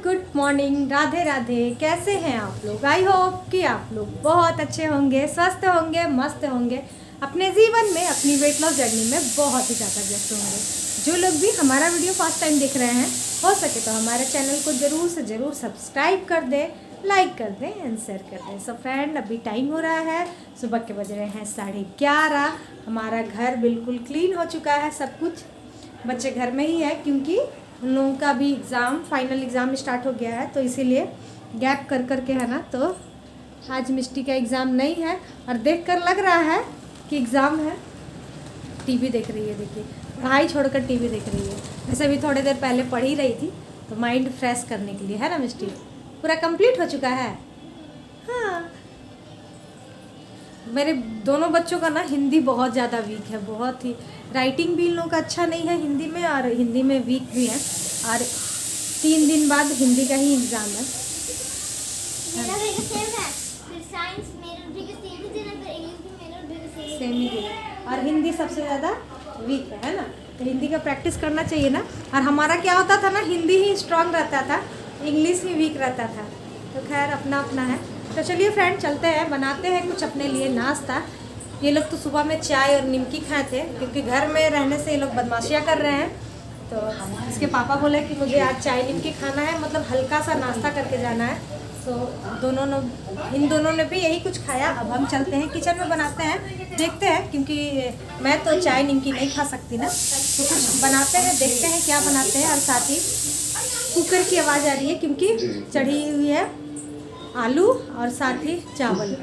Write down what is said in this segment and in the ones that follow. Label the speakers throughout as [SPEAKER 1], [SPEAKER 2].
[SPEAKER 1] Good morning, Radhe Radhe. कैसे हैं आप लोग? आई होप कि आप लोग बहुत अच्छे होंगे, स्वस्थ होंगे, मस्त होंगे, अपने जीवन में अपनी वेट लॉस जर्नी में बहुत ही ज़्यादा व्यस्त होंगे। जो लोग भी हमारा वीडियो फर्स्ट टाइम देख रहे हैं, हो सके तो हमारे चैनल को ज़रूर से ज़रूर सब्सक्राइब कर दें, लाइक कर दें एंड शेयर कर दें। सो फ्रेंड, अभी टाइम हो रहा है, सुबह के बज रहे हैं 11:30। हमारा घर बिल्कुल क्लीन हो चुका है, सब कुछ। बच्चे घर में ही है क्योंकि उन लोगों का भी एग्ज़ाम, फाइनल एग्ज़ाम स्टार्ट हो गया है, तो इसीलिए गैप कर कर के है ना। तो आज मिष्टी का एग्ज़ाम नहीं है और देखकर लग रहा है कि एग्ज़ाम है। टीवी देख रही है, देखिए, पढ़ाई छोड़कर टीवी देख रही है। वैसे भी थोड़ी देर पहले पढ़ ही रही थी, तो माइंड फ्रेश करने के लिए, है ना मिष्टी? पूरा कंप्लीट हो चुका है। हाँ, मेरे दोनों बच्चों का ना हिंदी बहुत ज़्यादा वीक है, बहुत ही। राइटिंग भी इन लोगों का अच्छा नहीं है हिंदी में, और हिंदी में वीक भी है। और 3 दिन बाद हिंदी का ही एग्ज़ाम है।
[SPEAKER 2] मेरा भी सेम है, फिर साइंस मेरा भी सेम ही देना, फिर इंग्लिश भी मेरा भी
[SPEAKER 1] सेम ही देना, और हिंदी सबसे ज़्यादा वीक है ना। तो हिंदी का प्रैक्टिस करना चाहिए ना। और हमारा क्या होता था ना, हिंदी ही स्ट्रांग रहता था, इंग्लिश ही वीक रहता था। तो खैर, अपना अपना है। तो चलिए फ्रेंड, चलते हैं, बनाते हैं कुछ अपने लिए नाश्ता। ये लोग तो सुबह में चाय और निमकी खाए थे, क्योंकि घर में रहने से ये लोग बदमाशियाँ कर रहे हैं। तो इसके पापा बोले कि मुझे आज चाय निमकी खाना है, मतलब हल्का सा नाश्ता करके जाना है। तो इन दोनों ने भी यही कुछ खाया। अब हम चलते हैं किचन में, बनाते हैं, देखते हैं, क्योंकि मैं तो चाय निमकी नहीं खा सकती ना। तो कुछ बनाते हैं, देखते हैं क्या बनाते हैं। और साथ ही कुकर की आवाज़ आ रही है, क्योंकि चढ़ी हुई है आलू और साथ ही चावल।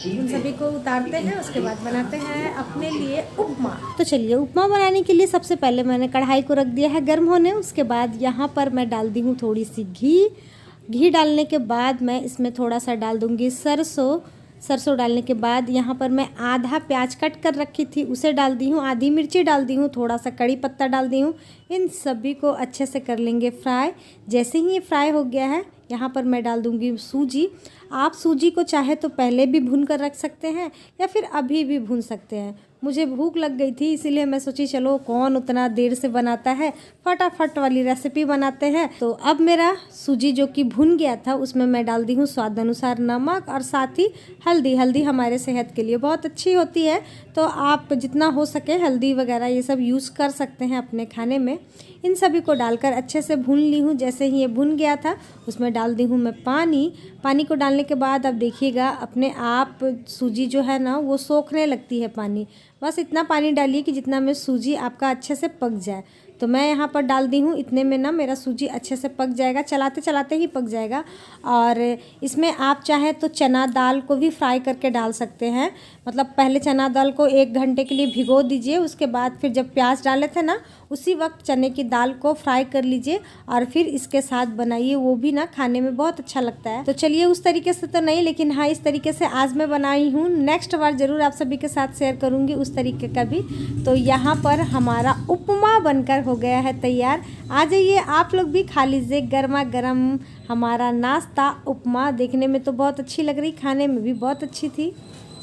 [SPEAKER 1] उन सभी को उतारते हैं, उसके बाद बनाते हैं अपने लिए उपमा। तो चलिए, उपमा बनाने के लिए सबसे पहले मैंने कढ़ाई को रख दिया है गर्म होने। उसके बाद यहाँ पर मैं डाल दी हूँ थोड़ी सी घी डालने के बाद मैं इसमें थोड़ा सा डाल दूँगी सरसों डालने के बाद यहाँ पर मैं आधा प्याज कट कर रखी थी उसे डाल दी हूँ, आधी मिर्ची डाल दी हूँ, थोड़ा सा कड़ी पत्ता डाल दी हूँ। इन सभी को अच्छे से कर लेंगे फ्राई। जैसे ही ये फ्राई हो गया है, यहाँ पर मैं डाल दूँगी सूजी। आप सूजी को चाहे तो पहले भी भून कर रख सकते हैं या फिर अभी भी भून सकते हैं। मुझे भूख लग गई थी, इसीलिए मैं सोची चलो कौन उतना देर से बनाता है, फटाफट वाली रेसिपी बनाते हैं। तो अब मेरा सूजी जो कि भुन गया था, उसमें मैं डाल दी हूँ स्वाद अनुसार नमक और साथ ही हल्दी हमारे सेहत के लिए बहुत अच्छी होती है। तो आप जितना हो सके हल्दी वगैरह ये सब यूज़ कर सकते हैं अपने खाने में। इन सभी को डालकर अच्छे से भून ली हूँ। जैसे ही ये भुन गया था, उसमें डाल दी हूँ मैं पानी को डालने के बाद अब देखिएगा अपने आप सूजी जो है ना वो सोखने लगती है पानी। बस इतना पानी डालिए कि जितना में सूजी आपका अच्छे से पक जाए। तो मैं यहाँ पर डाल दी हूँ, इतने में ना मेरा सूजी अच्छे से पक जाएगा, चलाते चलाते ही पक जाएगा। और इसमें आप चाहे तो चना दाल को भी फ्राई करके डाल सकते हैं। मतलब पहले चना दाल को 1 घंटे के लिए भिगो दीजिए, उसके बाद फिर जब प्याज डाले थे ना, उसी वक्त चने की दाल को फ्राई कर लीजिए और फिर इसके साथ बनाइए, वो भी ना खाने में बहुत अच्छा लगता है। तो चलिए, उस तरीके से तो नहीं, लेकिन हाँ इस तरीके से आज मैं बनाई हूँ। नेक्स्ट बार ज़रूर आप सभी के साथ शेयर करूँगी उस तरीके का भी। तो यहाँ पर हमारा उपमा बनकर हो गया है तैयार। आ जाइए आप लोग भी खा लीजिए गर्मा गर्म हमारा नाश्ता उपमा। देखने में तो बहुत अच्छी लग रही, खाने में भी बहुत अच्छी थी।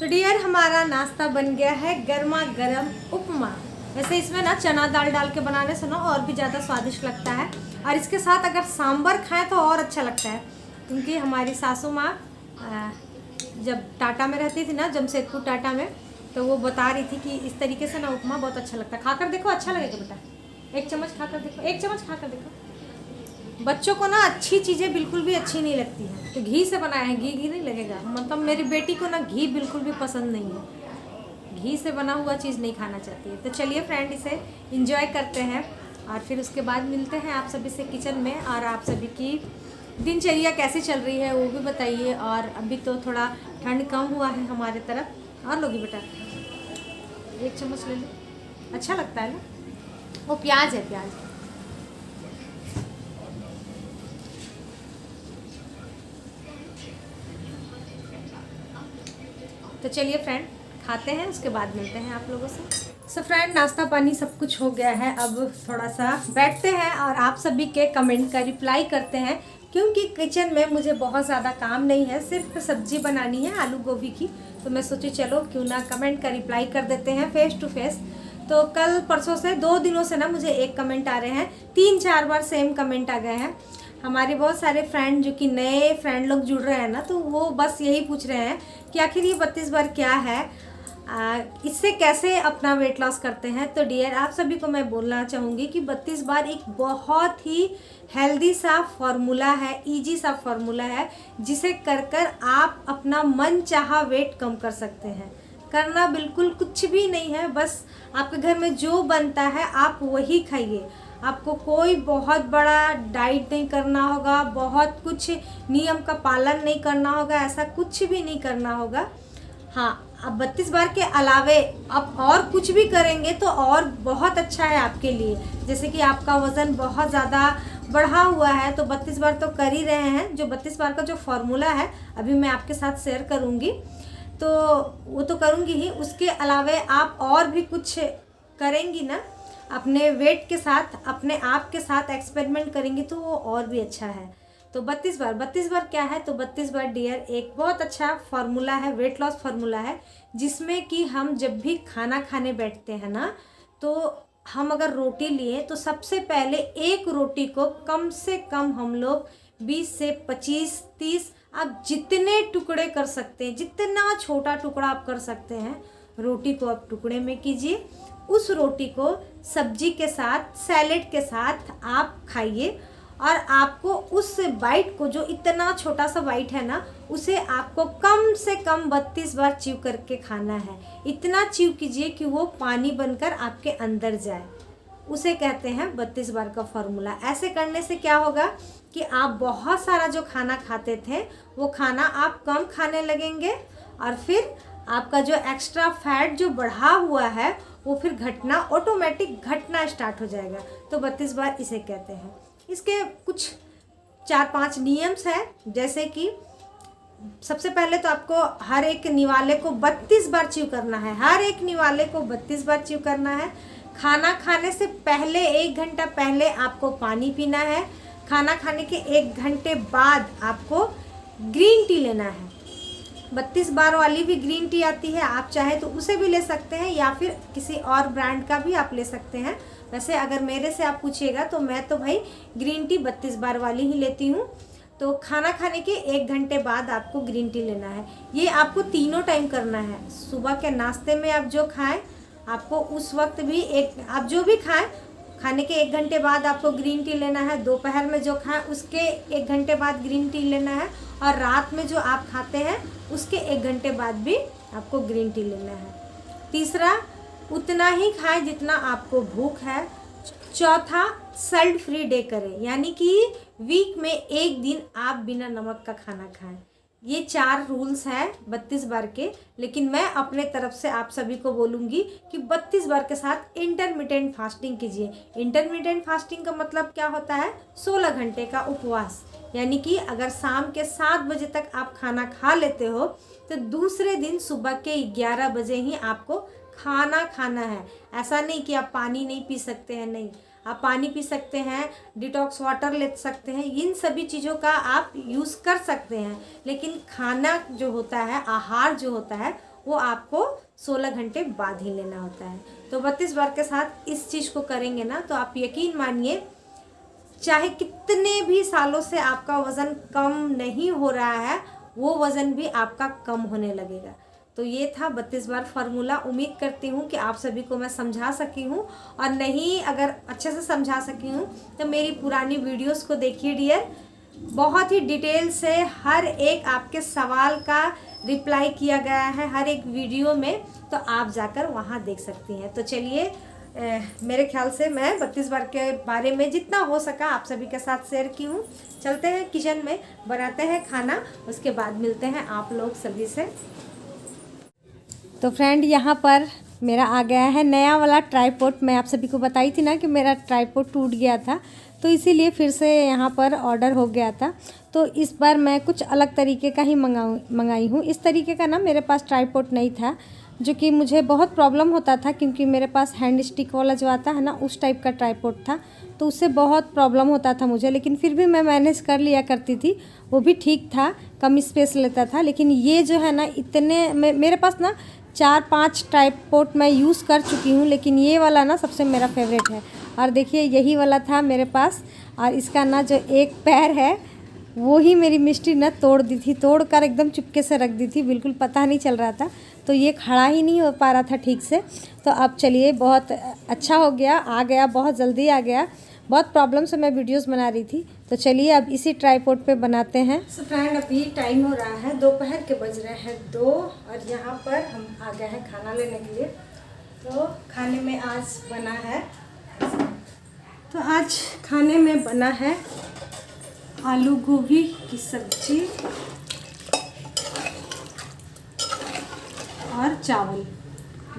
[SPEAKER 1] तो डियर, हमारा नाश्ता बन गया है गर्मा गर्म उपमा। वैसे इसमें ना चना दाल डाल के बनाने से ना और भी ज़्यादा स्वादिष्ट लगता है। और इसके साथ अगर सांभर खाएं तो और अच्छा लगता है, क्योंकि हमारी सासू माँ जब टाटा में रहती थी ना, जमशेदपुर टाटा में, तो वो बता रही थी कि इस तरीके से ना उपमा बहुत अच्छा लगता है। खाकर देखो, अच्छा लगेगा बेटा। 1 चम्मच खाकर देखो, 1 चम्मच खाकर देखो। बच्चों को ना अच्छी चीज़ें बिल्कुल भी अच्छी नहीं लगती हैं, तो घी से बनाया है, घी नहीं लगेगा। मतलब मेरी बेटी को ना घी बिल्कुल भी पसंद नहीं है, घी से बना हुआ चीज़ नहीं खाना चाहती है। तो चलिए फ्रेंड, इसे एंजॉय करते हैं और फिर उसके बाद मिलते हैं आप सभी से किचन में। और आप सभी की दिनचर्या कैसी चल रही है वो भी बताइए। और अभी तो थोड़ा ठंड कम हुआ है हमारे तरफ। और लोगी बेटा, 1 चम्मच ले लो, अच्छा लगता है ना। वो प्याज है, प्याज। तो चलिए फ्रेंड, खाते हैं, उसके बाद मिलते हैं आप लोगों से। सो फ्रेंड, नाश्ता पानी सब कुछ हो गया है। अब थोड़ा सा बैठते हैं और आप सभी के कमेंट का रिप्लाई करते हैं, क्योंकि किचन में मुझे बहुत ज़्यादा काम नहीं है, सिर्फ सब्जी बनानी है आलू गोभी की। तो मैं सोची चलो क्यों ना कमेंट का रिप्लाई कर देते हैं फेस टू फेस। तो कल परसों से 2 दिनों से ना मुझे एक कमेंट आ रहे हैं, 3-4 बार सेम कमेंट आ गए हैं। हमारे बहुत सारे फ्रेंड जो कि नए फ्रेंड लोग जुड़ रहे हैं ना, तो वो बस यही पूछ रहे हैं कि आखिर ये 32 बार क्या है, इससे कैसे अपना वेट लॉस करते हैं। तो डियर, आप सभी को मैं बोलना चाहूँगी कि 32 बार एक बहुत ही हेल्दी सा फॉर्मूला है, इजी सा फॉर्मूला है, जिसे कर कर आप अपना मन चाहा वेट कम कर सकते हैं। करना बिल्कुल कुछ भी नहीं है, बस आपके घर में जो बनता है आप वही खाइए। आपको कोई बहुत बड़ा डाइट नहीं करना होगा, बहुत कुछ नियम का पालन नहीं करना होगा, ऐसा कुछ भी नहीं करना होगा। हाँ, अब 32 बार के अलावे आप और कुछ भी करेंगे तो और बहुत अच्छा है आपके लिए। जैसे कि आपका वज़न बहुत ज़्यादा बढ़ा हुआ है तो 32 बार तो कर ही रहे हैं। जो 32 बार का जो फॉर्मूला है अभी मैं आपके साथ शेयर करूँगी, तो वो तो करूँगी ही, उसके अलावे आप और भी कुछ करेंगी ना अपने वेट के साथ, अपने आप के साथ एक्सपेरिमेंट करेंगी तो वो और भी अच्छा है। तो 32 बार क्या है? तो 32 बार डियर एक बहुत अच्छा फार्मूला है, वेट लॉस फार्मूला है, जिसमें कि हम जब भी खाना खाने बैठते हैं ना, तो हम अगर रोटी लिए तो सबसे पहले एक रोटी को कम से कम हम लोग 20 से 25, 30, आप जितने टुकड़े कर सकते हैं, जितना छोटा टुकड़ा आप कर सकते हैं, रोटी को आप टुकड़े में कीजिए। उस रोटी को सब्जी के साथ, सैलेड के साथ आप खाइए, और आपको उस बाइट को, जो इतना छोटा सा बाइट है ना, उसे आपको कम से कम 32 बार च्यू करके खाना है। इतना च्यू कीजिए कि वो पानी बनकर आपके अंदर जाए। उसे कहते हैं 32 बार का फॉर्मूला। ऐसे करने से क्या होगा कि आप बहुत सारा जो खाना खाते थे वो खाना आप कम खाने लगेंगे, और फिर आपका जो एक्स्ट्रा फैट जो बढ़ा हुआ है वो फिर घटना, ऑटोमेटिक घटना स्टार्ट हो जाएगा। तो 32 बार इसे कहते हैं। इसके कुछ 4-5 नियम्स हैं, जैसे कि सबसे पहले तो आपको हर एक निवाले को 32 बार च्यू करना है। हर एक निवाले को 32 बार च्यू करना है। खाना खाने से पहले 1 घंटा पहले आपको पानी पीना है। खाना खाने के 1 घंटे बाद आपको ग्रीन टी लेना है। 32 बार वाली भी ग्रीन टी आती है, आप चाहे तो उसे भी ले सकते हैं, या फिर किसी और ब्रांड का भी आप ले सकते हैं। वैसे अगर मेरे से आप पूछिएगा तो मैं तो भाई ग्रीन टी 32 बार वाली ही लेती हूँ। तो खाना खाने के 1 घंटे बाद आपको ग्रीन टी लेना है। ये आपको तीनों टाइम करना है। सुबह के नाश्ते में आप जो खाएं, आपको उस वक्त भी आप जो भी खाएं, खाने के 1 घंटे बाद आपको ग्रीन टी लेना है। दोपहर में जो खाएं उसके 1 घंटे बाद ग्रीन टी लेना है, और रात में जो आप खाते हैं उसके 1 घंटे बाद भी आपको ग्रीन टी लेना है। तीसरा, उतना ही खाएं जितना आपको भूख है। चौथा, सल्ट फ्री डे करें, यानी कि वीक में 1 दिन आप बिना नमक का खाना खाएं। ये 4 रूल्स हैं 32 बार के, लेकिन मैं अपने तरफ से आप सभी को बोलूँगी कि 32 बार के साथ इंटरमिटेंट फास्टिंग कीजिए। इंटरमिटेंट फास्टिंग का मतलब क्या होता है? 16 घंटे का उपवास। यानी कि अगर शाम के 7 बजे तक आप खाना खा लेते हो तो दूसरे दिन सुबह के 11 बजे ही आपको खाना खाना है। ऐसा नहीं कि आप पानी नहीं पी सकते हैं, नहीं, आप पानी पी सकते हैं, डिटॉक्स वाटर ले सकते हैं, इन सभी चीज़ों का आप यूज़ कर सकते हैं, लेकिन खाना जो होता है, आहार जो होता है, वो आपको 16 घंटे बाद ही लेना होता है। तो 32 बार के साथ इस चीज़ को करेंगे ना, तो आप यकीन मानिए, चाहे कितने भी सालों से आपका वज़न कम नहीं हो रहा है, वो वज़न भी आपका कम होने लगेगा। तो ये था 32 बार फार्मूला। उम्मीद करती हूँ कि आप सभी को मैं समझा सकी हूँ, और नहीं अगर अच्छे से समझा सकी हूँ तो मेरी पुरानी वीडियोस को देखिए डियर। बहुत ही डिटेल से हर एक आपके सवाल का रिप्लाई किया गया है हर एक वीडियो में, तो आप जाकर वहाँ देख सकती हैं। तो चलिए, मेरे ख्याल से मैं 32 बार के बारे में जितना हो सका आप सभी के साथ शेयर की हूँ। चलते हैं किचन में, बनाते हैं खाना, उसके बाद मिलते हैं आप लोग सभी से। तो फ्रेंड, यहाँ पर मेरा आ गया है नया वाला ट्राइपॉड। मैं आप सभी को बताई थी ना कि मेरा ट्राइपॉड टूट गया था, तो इसीलिए फिर से यहाँ पर ऑर्डर हो गया था। तो इस बार मैं कुछ अलग तरीके का ही मंगाई हूँ। इस तरीके का ना मेरे पास ट्राइपॉड नहीं था, जो कि मुझे बहुत प्रॉब्लम होता था, क्योंकि मेरे पास हैंड स्टिक वाला जो आता है ना, उस टाइप का ट्राइपॉड था, तो उससे बहुत प्रॉब्लम होता था मुझे। लेकिन फिर भी मैं मैनेज कर लिया करती थी, वो भी ठीक था, कम स्पेस लेता था। लेकिन ये जो है ना, इतने मेरे पास ना 4-5 ट्राइपॉड मैं यूज़ कर चुकी हूँ, लेकिन ये वाला ना सबसे मेरा फेवरेट है। और देखिए यही वाला था मेरे पास, और इसका ना जो एक पैर है वो ही मेरी मिस्टी ना तोड़ दी थी, तोड़ कर एकदम चुपके से रख दी थी, बिल्कुल पता नहीं चल रहा था, तो ये खड़ा ही नहीं हो पा रहा था ठीक से। तो अब चलिए बहुत अच्छा हो गया, आ गया, बहुत जल्दी आ गया। बहुत प्रॉब्लम से मैं वीडियोस बना रही थी, तो चलिए अब इसी ट्राइपॉड पे बनाते हैं। सो फ्रेंड, अभी टाइम हो रहा है, दोपहर के बज रहे हैं 2, और यहाँ पर हम आ गए हैं खाना लेने के लिए। तो खाने में आज बना है, तो आज खाने में बना है आलू गोभी की सब्जी और चावल,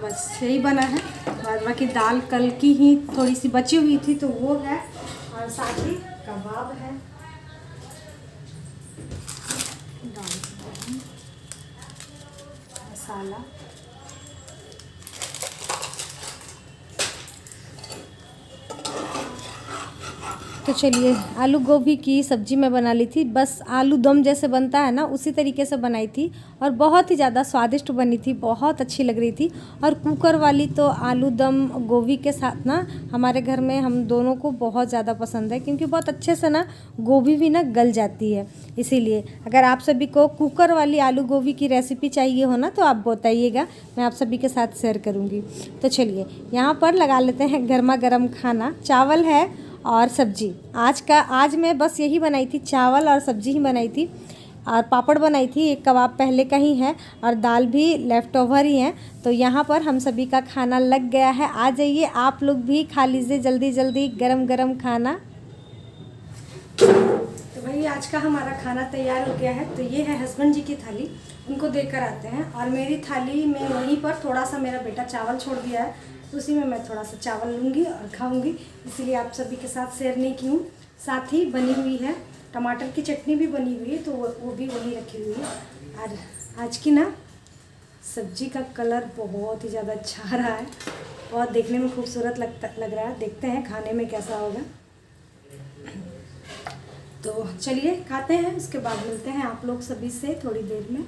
[SPEAKER 1] बस यही बना है। बाद बाकी दाल कल की ही थोड़ी सी बची हुई थी तो वो है, और साथ ही कबाब है, दाल मसाला। तो चलिए आलू गोभी की सब्ज़ी मैं बना ली थी, बस आलू दम जैसे बनता है ना उसी तरीके से बनाई थी, और बहुत ही ज़्यादा स्वादिष्ट बनी थी, बहुत अच्छी लग रही थी। और कुकर वाली तो आलू दम गोभी के साथ ना हमारे घर में हम दोनों को बहुत ज़्यादा पसंद है, क्योंकि बहुत अच्छे से ना गोभी भी ना गल जाती है। इसीलिए अगर आप सभी को कुकर वाली आलू गोभी की रेसिपी चाहिए हो ना तो आप बताइएगा, मैं आप सभी के साथ शेयर करूँगी। तो चलिए यहाँ पर लगा लेते हैं गर्मा गर्म खाना। चावल है और सब्जी, आज मैं बस यही बनाई थी, चावल और सब्जी ही बनाई थी, और पापड़ बनाई थी, एक कबाब पहले का ही है, और दाल भी लेफ़्ट ओवर ही है। तो यहाँ पर हम सभी का खाना लग गया है, आ जाइए आप लोग भी खा लीजिए जल्दी जल्दी गरम गरम खाना। तो भाई आज का हमारा खाना तैयार हो गया है। तो ये है हस्बैंड जी की थाली, उनको देकर आते हैं, और मेरी थाली में वहीं पर थोड़ा सा मेरा बेटा चावल छोड़ दिया है, तो उसी में मैं थोड़ा सा चावल लूँगी और खाऊंगी, इसीलिए आप सभी के साथ शेयर नहीं की हूँ। साथ ही बनी हुई है टमाटर की चटनी भी बनी हुई है, तो वो भी वहीं रखी हुई है। और आज की ना सब्जी का कलर बहुत ही ज़्यादा अच्छा आ रहा है, बहुत देखने में खूबसूरत लग रहा है। देखते हैं खाने में कैसा होगा। तो चलिए खाते हैं, उसके बाद मिलते हैं आप लोग सभी से थोड़ी देर में।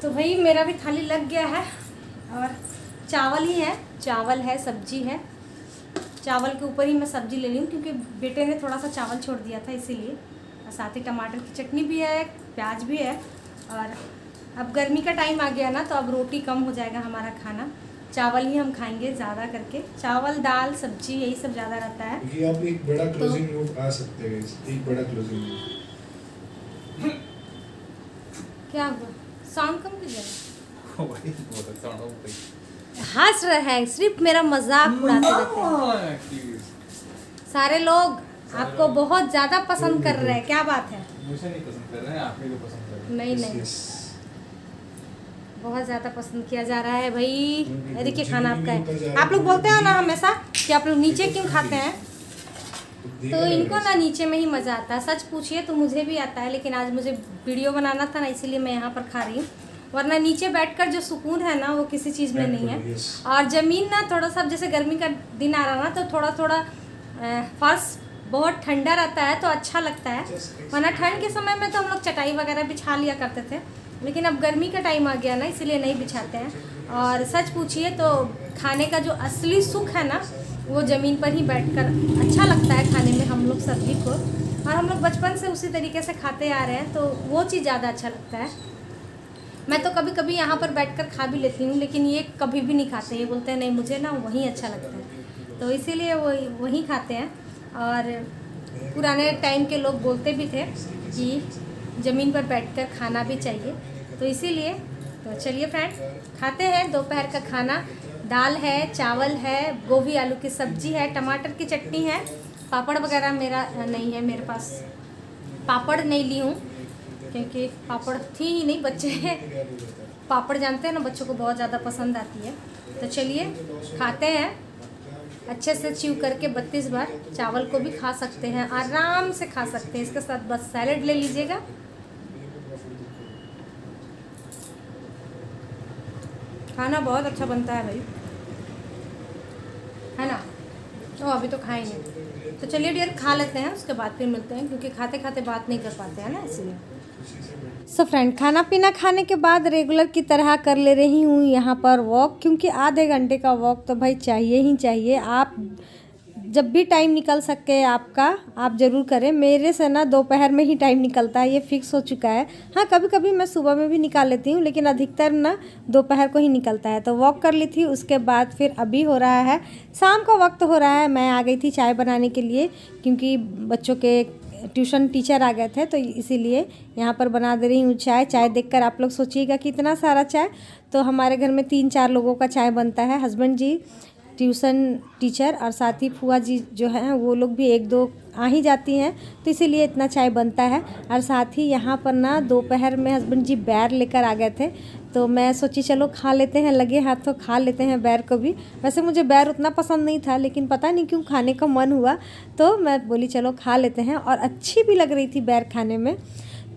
[SPEAKER 1] तो भाई मेरा भी थाली लग गया है, और चावल ही है, चावल है, सब्जी है। चावल के ऊपर ही मैं सब्जी ले रही हूँ, क्योंकि बेटे ने थोड़ा सा चावल छोड़ दिया था इसीलिए। और साथ ही टमाटर की चटनी भी है, प्याज भी है। और अब गर्मी का टाइम आ गया ना, तो अब रोटी कम हो जाएगा हमारा खाना, चावल ही हम खाएंगे ज़्यादा करके। चावल, दाल, सब्जी यही सब ज़्यादा रहता है।
[SPEAKER 3] क्योंकि आप एक बड़ा क्लोजिंग नोट आ सकते हैं, एक बड़ा क्लोजिंग नोट।
[SPEAKER 1] क्या हुआ? साउंड कम कीजिए। हंस रहे हैं, सिर्फ मेरा मजाक उड़ाते रहते हैं सारे लोग। आपको बहुत ज्यादा पसंद कर रहे हैं, क्या बात है?
[SPEAKER 3] मुझे नहीं पसंद कर रहे हैं, आप मेरे को पसंद कर रहे हैं।
[SPEAKER 1] नहीं, बहुत ज़्यादा पसंद किया जा रहा है भाई। देखिए खाना आपका है। आप लोग बोलते हैं ना हमेशा कि आप लोग नीचे क्यों खाते हैं, तो इनको ना नीचे में ही मज़ा आता है। सच पूछिए तो मुझे भी आता है, लेकिन आज मुझे वीडियो बनाना था ना, इसीलिए मैं यहाँ पर खा रही हूँ, वरना नीचे बैठकर जो सुकून है ना वो किसी चीज़ में नहीं है। और ज़मीन ना थोड़ा सा, जैसे गर्मी का दिन आ रहा ना, तो थोड़ा थोड़ा फर्श बहुत ठंडा रहता है तो अच्छा लगता है, वरना ठंड के समय में तो हम लोग चटाई वगैरह बिछा लिया करते थे, लेकिन अब गर्मी का टाइम आ गया ना, इसलिए नहीं बिछाते हैं। और सच पूछिए तो खाने का जो असली सुख है ना, वो ज़मीन पर ही बैठकर अच्छा लगता है खाने में हम लोग सभी को, और हम लोग बचपन से उसी तरीके से खाते आ रहे हैं, तो वो चीज़ ज़्यादा अच्छा लगता है। मैं तो कभी कभी यहाँ पर बैठकर खा भी लेती हूँ, लेकिन ये कभी भी नहीं खाते, ये बोलते हैं नहीं मुझे ना वहीं अच्छा लगता है, तो इसीलिए वो वहीं खाते हैं। और पुराने टाइम के लोग बोलते भी थे कि ज़मीन पर बैठकर खाना भी चाहिए, तो इसीलिए। तो चलिए फ्रेंड, खाते हैं दोपहर का खाना। दाल है, चावल है, गोभी आलू की सब्जी है, टमाटर की चटनी है, पापड़ वगैरह मेरा नहीं है, मेरे पास पापड़ नहीं ली हूँ, क्योंकि पापड़ थी ही नहीं, बच्चे पापड़ जानते हैं ना, बच्चों को बहुत ज़्यादा पसंद आती है। तो चलिए खाते हैं, अच्छे से च्यू करके 32 बार। चावल को भी खा सकते हैं, आराम से खा सकते हैं, इसके साथ बस सैलेड ले लीजिएगा। खाना बहुत अच्छा बनता है भाई, है ना? तो अभी तो खाएंगे, तो चलिए डियर खा लेते हैं, उसके बाद फिर मिलते हैं, क्योंकि खाते खाते बात नहीं कर पाते हैं ना, इसलिए।
[SPEAKER 3] उसी से बैठ
[SPEAKER 1] सो फ्रेंड, खाना पीना खाने के बाद रेगुलर की तरह कर ले रही हूँ यहाँ पर वॉक, क्योंकि आधे घंटे का वॉक तो भाई चाहिए ही चाहिए। आप जब भी टाइम निकल सके आपका, आप ज़रूर करें। मेरे से ना दोपहर में ही टाइम निकलता है, ये फिक्स हो चुका है। हाँ, कभी कभी मैं सुबह में भी निकाल लेती हूँ, लेकिन अधिकतर ना दोपहर को ही निकलता है। तो वॉक कर ली थी, उसके बाद फिर अभी हो रहा है शाम का वक्त हो रहा है। मैं आ गई थी चाय बनाने के लिए, क्योंकि बच्चों के ट्यूशन टीचर आ गए थे, तो इसीलिए यहाँ पर बना दे रही हूँ चाय। चाय देखकर आप लोग सोचिएगा कि इतना सारा चाय, तो हमारे घर में 3-4 लोगों का चाय बनता है। हस्बैंड जी ट्यूशन टीचर और साथ ही फुआ जी जो हैं वो लोग भी 1-2 आ ही जाती हैं, तो इसीलिए इतना चाय बनता है। और साथ ही यहाँ पर ना दोपहर में हस्बैंड जी बैर लेकर आ गए थे, तो मैं सोची चलो खा लेते हैं, लगे हाथों खा लेते हैं बैर को भी। वैसे मुझे बैर उतना पसंद नहीं था, लेकिन पता नहीं क्यों खाने का मन हुआ, तो मैं बोली चलो खा लेते हैं। और अच्छी भी लग रही थी बैर खाने में,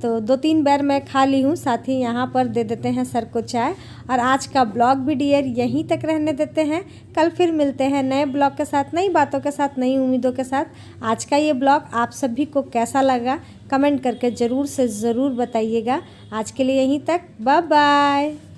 [SPEAKER 1] तो 2-3 बार मैं खा ली हूँ। साथ ही यहाँ पर दे देते हैं सर को चाय। और आज का ब्लॉग भी डियर यहीं तक रहने देते हैं। कल फिर मिलते हैं नए ब्लॉग के साथ, नई बातों के साथ, नई उम्मीदों के साथ। आज का ये ब्लॉग आप सभी को कैसा लगा कमेंट करके ज़रूर से ज़रूर बताइएगा। आज के लिए यहीं तक, बाय बाय।